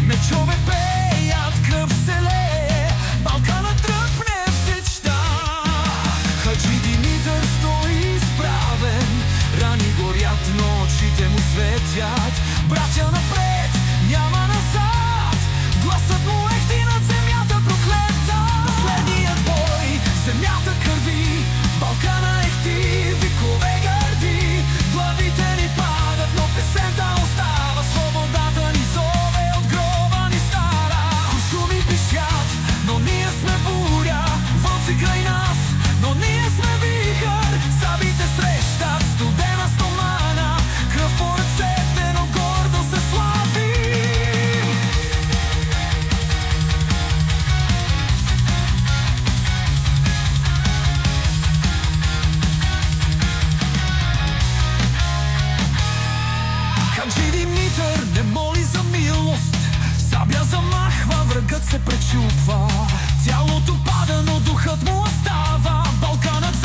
Мечове пеят, кръв се лее, Балканът тръпне в сечта. Хаджи Димитър стои изправен, рани горят, но очите му светят. Братя, напред, няма назад, гласът му ехти над земята проклета. Последният бой, земята кърви, Балкана ехти, викове гърди. Главите ни падат, но песента остава, свободата ни зове от гроба ни стара. Куршуми пишят, но ние сме буря, вълци край нас, но ние сме вихър. Сабите срещат студена стомана, кръв по ръцете, но гордо се славим. Хаджи Димитър не моли за милост, сабя замахва, врагът се пречупва. Тялото пада, но духът му остава. Балканът